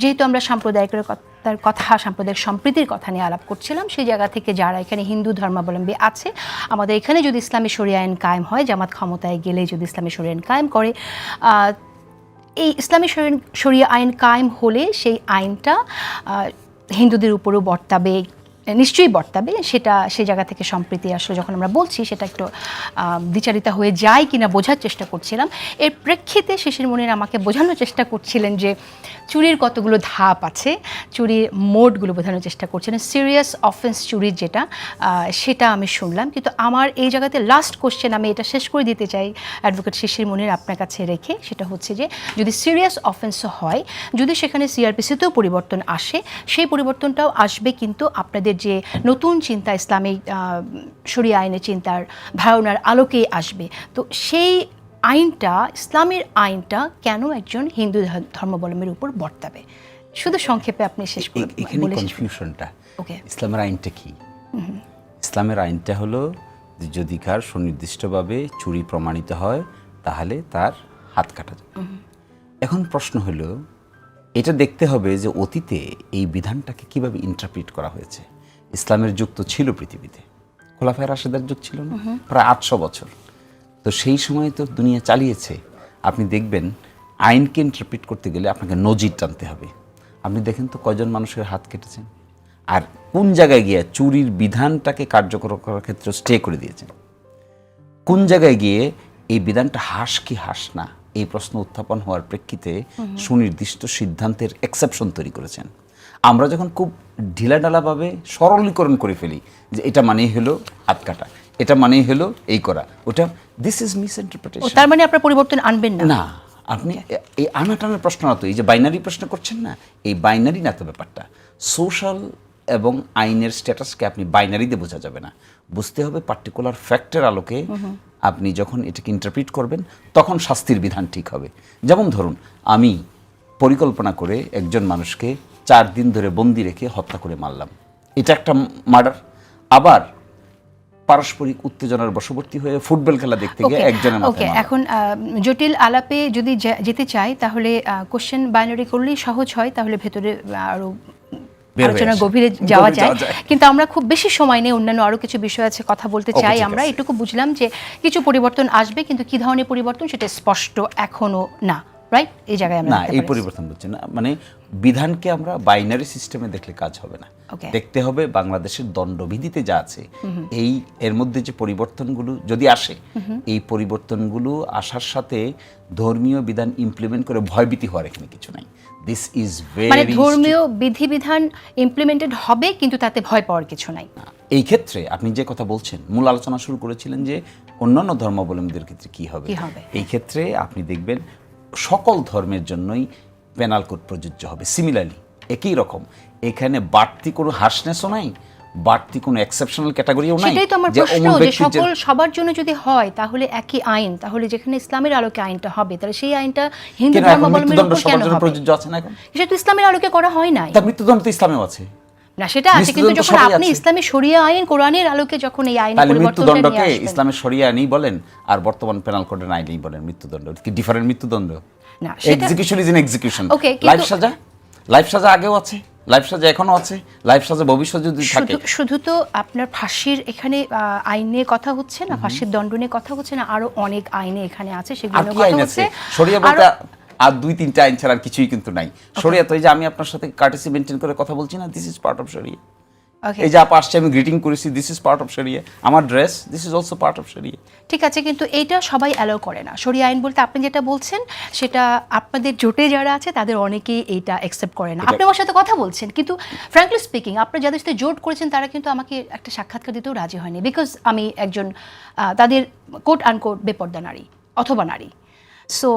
যেহেতু আমরা সাম্প্রদায়িকতার কথা, সাম্প্রদায়িক সম্প্রীতির কথা নিয়ে আলাপ করছিলাম, সেই জায়গা থেকে যারা এখানে হিন্দু ধর্মাবলম্বী আছে, আমাদের এখানে যদি ইসলামী শরিয়া আইন কায়েম হয়, জামাত ক্ষমতায় গেলে যদি ইসলামী শরিয়া আইন কায়েম করে, এই ইসলামী শরিয়া আইন কায়েম হলে সেই আইনটা হিন্দুদের উপরও বর্তাবে, নিশ্চয়ই বর্তাবে। সেটা সেই জায়গা থেকে সম্প্রীতি আসলে যখন আমরা বলছি সেটা একটু দ্বিচারিতা হয়ে যায় কিনা বোঝার চেষ্টা করছিলাম। এর প্রেক্ষিতে শিশির মনির আমাকে বোঝানোর চেষ্টা করছিলেন যে চুরির কতগুলো ধাপ আছে, চুরির মোডগুলো বোঝানোর চেষ্টা করছিলেন। সিরিয়াস অফেন্স চুরির যেটা, সেটা আমি শুনলাম। কিন্তু আমার এই জায়গাতে লাস্ট কোশ্চেন, আমি এটা শেষ করে দিতে চাই অ্যাডভোকেট শিশির মনির আপনার কাছে রেখে, সেটা হচ্ছে যে যদি সিরিয়াস অফেন্সও হয়, যদি সেখানে সিআরপিসিতেও পরিবর্তন আসে, সেই পরিবর্তনটাও আসবে কিন্তু আপনাদের যে নতুন চিন্তা, ইসলামিক শরিয়া আইনের চিন্তার ধারণার আলোকেই আসবে। তো সেই আইনটা, ইসলামের আইনটা কেন একজন হিন্দু ধর্মাবলম্বীর উপর বর্তাবে, শুধু সংক্ষেপে আপনি শেষ করে এখানে কনফিউশনটা। ইসলামের আইনটা কি? ইসলামের আইনটা হলো যদি কার সুনির্দিষ্টভাবে চুরি প্রমাণিত হয় তাহলে তার হাত কাটা যাবে। এখন প্রশ্ন হলো, এটা দেখতে হবে যে অতীতে এই বিধানটাকে কিভাবে ইন্টারপ্রিট করা হয়েছে। ইসলামের যুগ তো ছিল পৃথিবীতে, খোলাফায়ে রাশেদার যুগ ছিল না, প্রায় 800 বছর। তো সেই সময় তো দুনিয়া চালিয়েছে। আপনি দেখবেন আইনকে ইন্টারপ্রিট করতে গেলে আপনাকে নজির টানতে হবে। আপনি দেখেন তো কয়জন মানুষের হাত কেটেছেন, আর কোন জায়গায় গিয়ে চুরির বিধানটাকে কার্যকর করার ক্ষেত্রে স্টে করে দিয়েছেন, কোন জায়গায় গিয়ে এই বিধানটা হাস কি হাস না, এই প্রশ্ন উত্থাপন হওয়ার প্রেক্ষিতে সুনির্দিষ্ট সিদ্ধান্তের এক্সেপশন তৈরি করেছেন। আমরা যখন খুব ঢিলাঢালাভাবে সরলীকরণ করে ফেলি যে এটা মানেই হলো হাত কাটা, এটা মানেই হলো এই করা, ওটা দিস ইজ মিস ইন্টারপ্রিটেশন। তার মানে আপনার পরিবর্তন আনবেন না? না, আপনি এই আনাটানের প্রশ্ন না তো, এই যে বাইনারি প্রশ্ন করছেন না, এই বাইনারি না তো ব্যাপারটা। সোশ্যাল এবং আইনের স্ট্যাটাসকে আপনি বাইনারিতে বোঝা যাবে না, বুঝতে হবে পার্টিকুলার ফ্যাক্টের আলোকে। আপনি যখন এটাকে ইন্টারপ্রিট করবেন তখন শাস্তির বিধান ঠিক হবে। যেমন ধরুন, আমি পরিকল্পনা করে একজন মানুষকে 4 দিন ধরে বন্দি রেখে হত্যা করে মারলাম, এটা একটা মার্ডার। আবার পারস্পরিক উত্তেজনার বশবর্তী হয়ে ফুটবল খেলা দেখতে গিয়ে একজনের মাথায় মারলাম। এখন জটিল আলাপে যদি যেতে চাই তাহলে কোশ্চেন বাইনারি করলেই সহজ হয়, তাহলে ভেতরে আরো আলোচনা গভীরে যাওয়া যায়। কিন্তু আমরা খুব বেশি সময় নেই, অন্যান্য আরো কিছু বিষয় আছে কথা বলতে চাই। আমরা এটুকু বুঝলাম যে কিছু পরিবর্তন আসবে, কিন্তু কি ধরনের পরিবর্তন সেটা স্পষ্ট এখনো না, রাইট? এই জায়গায় আমরা না, এই পরিবর্তন হচ্ছে না, মানে বিধানকে আমরা বাইনারি সিস্টেমে দেখলে কাজ হবে না। দেখতে হবে বাংলাদেশের দণ্ডবিধিতে যা আছে, এই এর মধ্যে যে পরিবর্তনগুলো যদি আসে, এই পরিবর্তনগুলো আসার সাথে ধর্মীয় বিধান ইমপ্লিমেন্ট করে ভয়ভীতি হওয়ার এখানে কিছু নাই। দিস ইজ মানে ধর্মীয় বিধিবিধান ইমপ্লিমেন্টেড হবে, কিন্তু তাতে ভয় পাওয়ার কিছু নাই। এই ক্ষেত্রে আপনি যে কথা বলছেন, মূল আলোচনা শুরু করেছিলেন যে অন্যান্য ধর্মাবলম্বীদের ক্ষেত্রে কি হবে। এই ক্ষেত্রে আপনি দেখবেন সকল ধর্মের জন্যই পেনাল কোড প্রযোজ্য হবে সিমিলারলি, একই রকম। এখানে বাড়তি কোনো হার্শনেসও নাই, বাড়তি কোনো এক্সেপশনাল ক্যাটাগরিও নাই। সেটাই তো আমার প্রশ্ন, যে সকল সবার জন্য যদি হয় তাহলে একই আইন, তাহলে যেখানে ইসলামের আলোকে আইনটা হবে, তাহলে সেই আইনটা হিন্দু ধর্মাবলম্বীর উপর কেন হবে? প্রযোজ্য আছে না এখন? সেটা তো ইসলামের আলোকে করা হয় না। তার মৃত্যুদণ্ড তো ইসলামেও আছে না, সেটা আছে, কিন্তু যখন আপনি ইসলামী শরিয়া আইন, কোরআনের আলোকে যখন এই আইন পরিবর্তনটা নিয়ে আসবেন, ইসলামের শরিয়া আইনই বলেন আর বর্তমান পেনাল কোডের আইনই বলেন, মৃত্যুদণ্ড কি ডিফারেন্ট? মৃত্যুদণ্ড না, execution is in execution. Life সাজা আগেও আছে, লাইফ সাজা এখনো আছে, লাইফ সাজা ভবিষ্যতে যদি থাকে। শুধু তো আপনার ফাঁসির এখানে আইনে কথা হচ্ছে না, ফাঁসির দণ্ড নিয়ে কথা হচ্ছে না, আরো অনেক আইনে এখানে আছে, সেগুলো কথা হচ্ছে। শরিয়া বলতে আর 2-3টা আইন ছাড়া আর কিছুই কিন্তু নাই। শরিয়া তো এই যে আমি আপনার সাথে কার্টেসি মেইনটেইন করে কথা বলছি না, দিস ইজ পার্ট অফ শরিয়া। এই যে আপা আসছে, আমি গ্রিটিং করেছি, দিস ইজ পার্ট অফ শরিয়া। আমার dress, this is also part of শরিয়া। ঠিক আছে, কিন্তু এইটা সবাই অ্যালাউ করে না। শরিয়া আইন বলতে আপনি যেটা বলছেন সেটা আপনাদের জোটে যারা আছে তাদের অনেকেই এইটা অ্যাকসেপ্ট করে না। আপনি আমার সাথে কথা বলছেন, কিন্তু ফ্র্যাঙ্কলি স্পিকিং আপনারা যাদের সাথে জোট করেছেন তারা কিন্তু আমাকে একটা সাক্ষাৎকার দিতেও রাজি হয়নি, বিকজ আমি একজন তাদের কোট আনকোট বেপর্দা নারী অথবা নারী। সো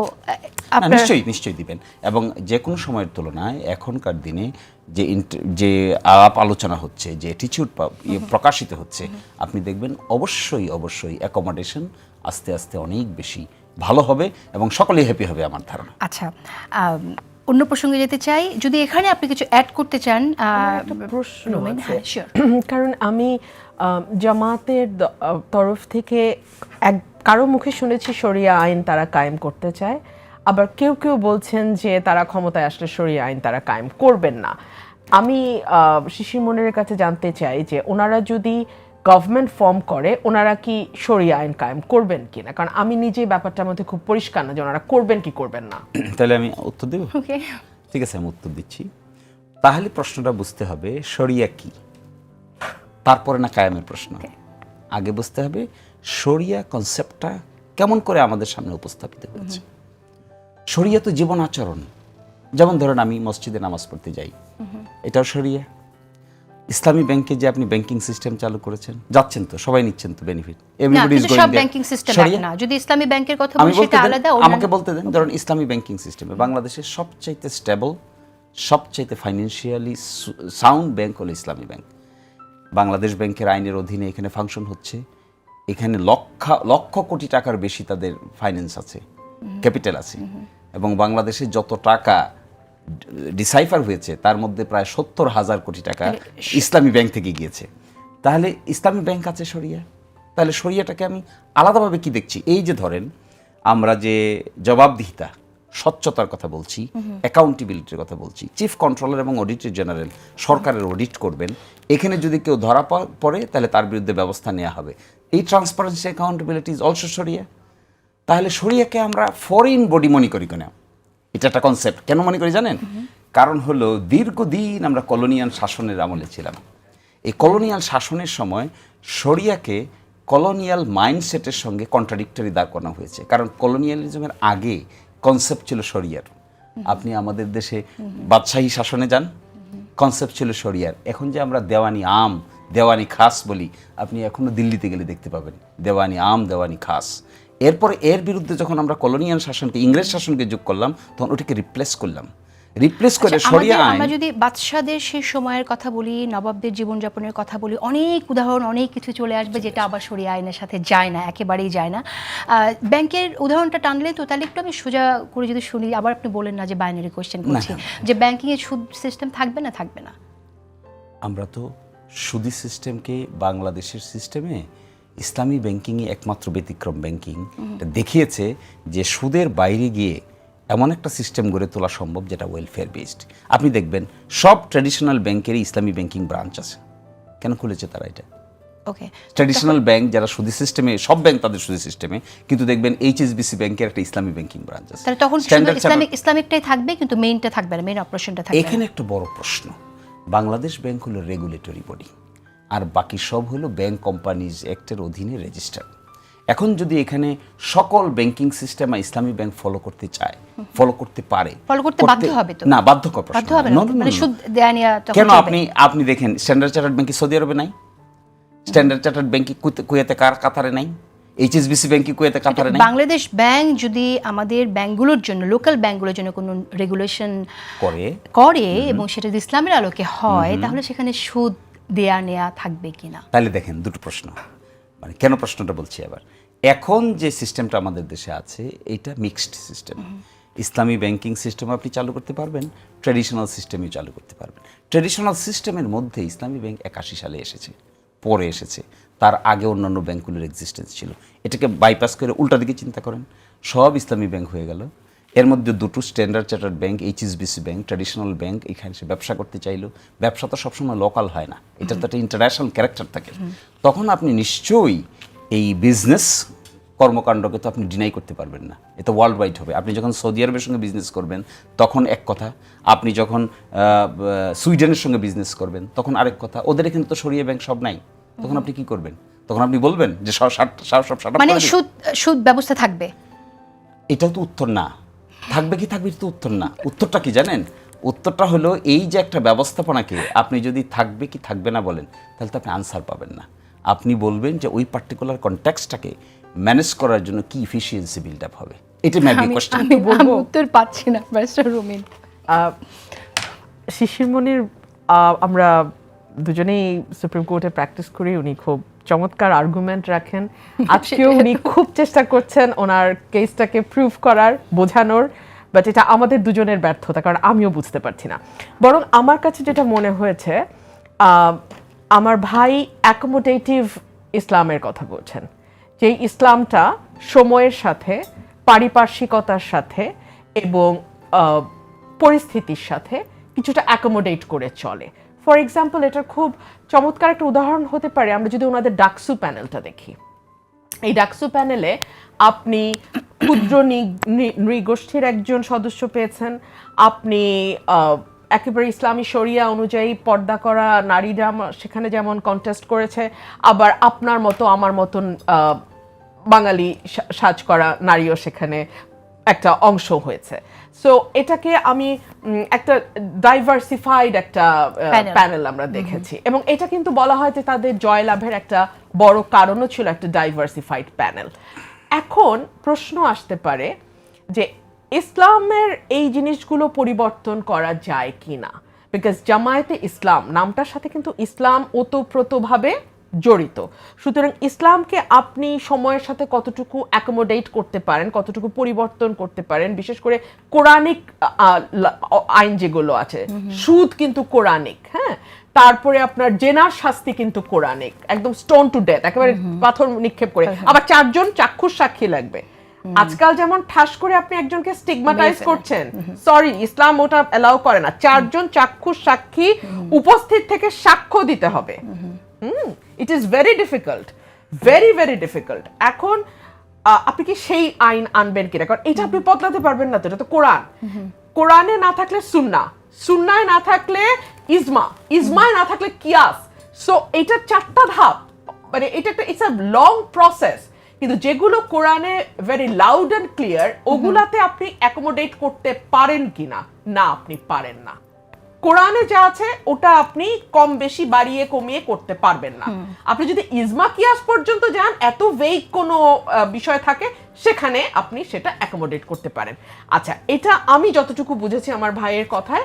নিশ্চয়ই দিবেন। এবং যে কোনো সময়ের তুলনায় এখনকার দিনে যে আলাপ আলোচনা হচ্ছে, যে অ্যাটিটিউড প্রকাশিত হচ্ছে, আপনি দেখবেন অবশ্যই অ্যাকোমোডেশন আস্তে আস্তে অনেক বেশি ভালো হবে এবং সকলেই হ্যাপি হবে আমার ধারণা। আচ্ছা, অন্য প্রসঙ্গে যেতে চাই, যদি এখানে আপনি কিছু অ্যাড করতে চান। প্রশ্ন, কারণ আমি জামাতের তরফ থেকে কারো মুখে শুনেছি শরিয়া আইন তারা কায়েম করতে চায়, আবার কেউ কেউ বলছেন যে তারা ক্ষমতায় আসলে শরিয়া আইন তারা কায়েম করবেন না। আমি শিশির মনিরের কাছে জানতে চাই যে ওনারা যদি গভর্নমেন্ট ফর্ম করে ওনারা কি শরিয়া আইন কায়েম করবেন কিনা, কারণ আমি নিজে ব্যাপারটার মধ্যে খুব পরিষ্কার না যে ওনারা করবেন কি করবেন না। তাহলে আমি উত্তর দেব। ওকে, ঠিক আছে, আমি উত্তর দিচ্ছি। তাহলে প্রশ্নটা বুঝতে হবে শরিয়া কি, তারপরে না কায়েমের প্রশ্ন। আগে বুঝতে হবে শরিয়া কনসেপ্টটা কেমন করে আমাদের সামনে উপস্থাপিত হয়েছে। শরিয়া তো জীবন আচরণ। যেমন ধরেন আমি মসজিদে নামাজ পড়তে যাই, এটাও শরিয়া। ইসলামী ব্যাংকে যে আপনি ব্যাংকিং সিস্টেম চালু করেছেন, যাচ্ছেন তো সবাই নিচ্ছেন তো বেনিফিট, না কিন্তু সব ব্যাংকিং সিস্টেম এক না। যদি ইসলামী ব্যাংকের কথা বলি সেটা আলাদা। আমাকে বলতে দেন, ধরুন ইসলামী ব্যাংকিং সিস্টেমে বাংলাদেশের সবচাইতে স্টেবল, সবচাইতে ফাইন্যান্সিয়ালি সাউন্ড ব্যাংক হলো ইসলামী ব্যাংক। বাংলাদেশ ব্যাংকের আইনের অধীনে এখানে ফাংশন হচ্ছে। এখানে লক্ষ কোটি টাকার বেশি তাদের ফাইন্যান্স আছে, ক্যাপিটাল আছে। এবং বাংলাদেশে যত টাকা ডিসাইফার হয়েছে তার মধ্যে প্রায় 70,000 কোটি টাকা ইসলামী ব্যাংক থেকে গিয়েছে। তাহলে ইসলামী ব্যাংক আছে শরিয়া। তাহলে শরিয়াটাকে আমি আলাদাভাবে কি দেখছি? এই যে ধরেন আমরা যে জবাবদিহিতা, স্বচ্ছতার কথা বলছি, অ্যাকাউন্টেবিলিটির কথা বলছি, চিফ কন্ট্রোলার এবং অডিটর জেনারেল সরকারের অডিট করবেন, এখানে যদি কেউ ধরা পড়ে তাহলে তার বিরুদ্ধে ব্যবস্থা নেওয়া হবে। এই ট্রান্সপারেন্সি অ্যাকাউন্টেবিলিটি ইজ অলসো শরিয়া। তাহলে শরিয়াকে আমরা ফরেন বডি মনে করি কেন? এটা একটা কনসেপ্ট। কেন মনে করি জানেন? কারণ হলো দীর্ঘদিন আমরা কলোনিয়াল শাসনের আমলে ছিলাম। এই কলোনিয়াল শাসনের সময় শরিয়াকে কলোনিয়াল মাইন্ডসেটের সঙ্গে কন্ট্রাডিক্টরি দাঁড় করানো হয়েছে। কারণ কলোনিয়ালিজমের আগে কনসেপ্ট ছিল শরিয়ার। আপনি আমাদের দেশে বাদশাহী শাসনে যান, কনসেপ্ট ছিল শরিয়ার। এখন যে আমরা দেওয়ানি আম, দেওয়ানি খাস বলি, আপনি এখনো দিল্লিতে গেলে দেখতে পাবেন দেওয়ানি আম, দেওয়ানি খাস। এরপরে এর বিরুদ্ধে যখন আমরা কলোনিয়াল শাসনকে, ইংরেজ শাসনকে যোগ করলাম, তখন ওটাকে রিপ্লেস করলাম। রিপ্লেস করে শরিয়া আইন। আমরা যদি বাদশাদের সেই সময়ের কথা বলি, নবাবদের জীবনযাপনের কথা বলি, অনেক উদাহরণ, অনেক কিছু চলে আসবে যেটা আবার শরিয়া আইনের সাথে যায় না, একেবারেই যায় না। ব্যাংকের উদাহরণটা টানলে তো তাহলে একটু আমি সোজা করে যদি শুনি, আবার আপনি বলেন না যে বাইনারি কোয়েশ্চেন করছি, যে ব্যাংকিংয়ে সুদ সিস্টেম থাকবে না থাকবে না? আমরা তো সুদি সিস্টেমকে বাংলাদেশের সিস্টেমে ইসলামী ব্যাংকিংয়ে একমাত্র ব্যতিক্রম ব্যাংকিং দেখিয়েছে যে সুদের বাইরে গিয়ে এমন একটা সিস্টেম গড়ে তোলা সম্ভব যেটা ওয়েলফেয়ার বেসড। আপনি দেখবেন সব ট্র্যাডিশনাল ব্যাংকেরই ইসলামী ব্যাংকিং ব্রাঞ্চ আছে। কেন খুলেছে তারা এটা? ওকে, ট্র্যাডিশনাল ব্যাংক যারা সুদি সিস্টেমে, সব ব্যাংক তাদের সুদি সিস্টেমে, কিন্তু দেখবেন HSBC ব্যাংকের একটা ইসলামী ব্যাংকিং ব্রাঞ্চ আছে। তাহলে তখন ইসলামিকটাই থাকবে কিন্তু মেইনটা থাকবে না, মেইন অপারেশনটা থাকবে। এখানে একটা বড় প্রশ্ন, বাংলাদেশ ব্যাংক হলো রেগুলেটরি বডি, আর বাকি সব হলো ব্যাংক কোম্পানিজ অ্যাক্টের অধীনে রেজিস্টার। এখন যদি এখানে সকল ব্যাংকিং সিস্টেম ইসলামী ব্যাংক ফলো করতে চায়, ফলো করতে পারে, ফলো করতে বাধ্য হবে তো? না, বাধ্যকর প্রশ্ন। বাধ্য হবে না, মানে সুদ দেয়া নেয়া তখন কেন? আপনি দেখেন স্ট্যান্ডার্ড চার্টার্ড ব্যাংক সৌদি আরবে নাই, স্ট্যান্ডার্ড চার্টার্ড ব্যাংক কুয়েতে কাতারে নাই, HSBC ব্যাংক কুয়েতে কাতারে নাই। বাংলাদেশ ব্যাংক যদি আমাদের ব্যাংকগুলোর জন্য, লোকাল ব্যাংকগুলোর জন্য কোনো রেগুলেশন করে এবং সেটা যদি ইসলামের আলোকে হয়, তাহলে সেখানে সুদ দেয়া নেয়া থাকবে কিনা? তাহলে দেখেন দুটো প্রশ্ন, মানে কেন প্রশ্নটা বলছি আবার। এখন যে সিস্টেমটা আমাদের দেশে আছে এটা মিক্সড সিস্টেম। ইসলামী ব্যাংকিং সিস্টেম আপনি চালু করতে পারবেন, ট্র্যাডিশনাল সিস্টেমই চালু করতে পারবেন। ট্র্যাডিশনাল সিস্টেমের মধ্যে ইসলামী ব্যাংক 81 সালে এসেছে, পরে এসেছে। তার আগে অন্যান্য ব্যাংকগুলোর এক্সিস্টেন্স ছিল। এটাকে বাইপাস করে উল্টা দিকে চিন্তা করেন, সব ইসলামী ব্যাংক হয়ে গেল। এর মধ্যে দুটো standard chartered bank, HSBC bank, traditional bank, এখানে সে ব্যবসা করতে চাইলো। ব্যবসা তো সবসময় লোকাল হয় না, এটা তো একটা ইন্টারন্যাশনাল ক্যারেক্টার থাকে। তখন আপনি নিশ্চয়ই এই বিজনেস কর্মকাণ্ডকে তো আপনি ডিনাই করতে পারবেন না, এটা ওয়ার্ল্ড ওয়াইড হবে। আপনি যখন সৌদি আরবের সঙ্গে বিজনেস করবেন তখন এক কথা, আপনি যখন সুইডেনের সঙ্গে বিজনেস করবেন তখন আরেক কথা। ওদের এখানে তো শরিয়া ব্যাংক সব নাই, তখন আপনি কি করবেন? তখন আপনি বলবেন যে সব মানে সুদ ব্যবস্থা থাকবে? এটাও তো উত্তর না। থাকবে কি থাকবে তো উত্তর না। উত্তরটা কি জানেন? উত্তরটা হলো এই যে একটা ব্যবস্থাপনাকে আপনি যদি থাকবে কি থাকবে না বলেন, তাহলে তো আপনি আনসার পাবেন না। আপনি বলবেন যে ওই পার্টিকুলার কনটেক্সটটাকে ম্যানেজ করার জন্য কি ইফিসিয়েন্সি বিল্ড আপ হবে। এটা মেবি কোশ্চেন। আমি উত্তর পাচ্ছি না মিস্টার রুমিন। শিশির মনির, আমরা দুজনেই সুপ্রিম কোর্টে প্র্যাকটিস করি, উনি খুব চমৎকার আর্গুমেন্ট রাখেন। আজকেও উনি খুব চেষ্টা করছেন ওনার কেসটাকে প্রুভ করার, বোঝানোর, বাট এটা আমাদের দুজনের ব্যর্থতা, কারণ আমিও বুঝতে পারছি না। বরং আমার কাছে যেটা মনে হয়েছে, আমার ভাই অ্যাকোমোডেটিভ ইসলামের কথা বলছেন, যে ইসলামটা সময়ের সাথে, পারিপার্শ্বিকতার সাথে এবং পরিস্থিতির সাথে কিছুটা অ্যাকোমোডেট করে চলে। ফর এক্সাম্পল, এটার খুব চমৎকার একটা উদাহরণ হতে পারে আমরা যদি ওনাদের ডাকসু প্যানেলটা দেখি। এই ডাকসু প্যানেলে আপনি ক্ষুদ্র নৃগোষ্ঠীর একজন সদস্য পেয়েছেন, আপনি একেবারে ইসলামী শরিয়া অনুযায়ী পর্দা করা নারীরা সেখানে যেমন কন্টেস্ট করেছে, আবার আপনার মতো আমার মতন বাঙালি সাজ করা নারীও সেখানে একটা অংশ হয়েছে। সো এটাকে আমি একটা ডাইভার্সিফাইড একটা প্যানেল আমরা দেখেছি, এবং এটা কিন্তু বলা হয় যে তাদের জয়লাভের একটা বড় কারণও ছিল একটা ডাইভার্সিফাইড প্যানেল। এখন প্রশ্ন আসতে পারে যে ইসলামের এই জিনিসগুলো পরিবর্তন করা যায় কিনা, বিকজ জামায়াতে ইসলাম নামটার সাথে কিন্তু ইসলাম ওতপ্রোতভাবে জড়িত। সুতরাং ইসলামকে আপনি সময়ের সাথে কতটুকু অ্যাকোমোডেট করতে পারেন, কতটুকু পরিবর্তন করতে পারেন, বিশেষ করে কোরআনিক আইন যেগুলো আছে, সুদ কিন্তু কোরআনিক, হ্যাঁ, তারপরে আপনার জেনার শাস্তি কিন্তু কোরআনিক, একদম স্টোন টু ডেথ, একেবারে পাথর নিক্ষেপ করে, আবার 4 জন চাক্ষুষ সাক্ষী লাগবে। আজকাল যেমন ঠাস করে আপনি একজনকে স্টিগমাটাইজ করছেন, সরি, ইসলাম ওটা এলাও করে না। 4 জন চাক্ষুষ সাক্ষী উপস্থিত থেকে সাক্ষ্য দিতে হবে। It is very difficult, very very difficult. এখন আপনি কি সেই আইন আনবেন কিনা, কারণ এটা আপনি বদলাতে পারবেন না তো, এটা তো কোরআন। কোরআনে না থাকলে সুন্নাহ, সুন্নায় না থাকলে ইজমা, ইজমায় না থাকলে কিয়াস। সো এটা 4টা ধাপ, মানে এটা একটা ইটস আ লং প্রসেস। কিন্তু যেগুলো কোরআনে ভেরি লাউড অ্যান্ড ক্লিয়ার, ওগুলাতে আপনি অ্যাকোমোডেট করতে পারেন কিনা, না আপনি পারেন না। কোরআনে যা আছে ওটা আপনি কম বেশি বাড়িয়ে কমিয়ে করতে পারবেন না। আপনি যদি ইজমা কিয়াস পর্যন্ত যান, এত ভেগ কোনো বিষয় থাকে, সেখানে আপনি সেটা অ্যাকোমোডেট করতে পারেন। আচ্ছা, এটা আমি যতটুকু বুঝেছি আমার ভাইয়ের কথায়,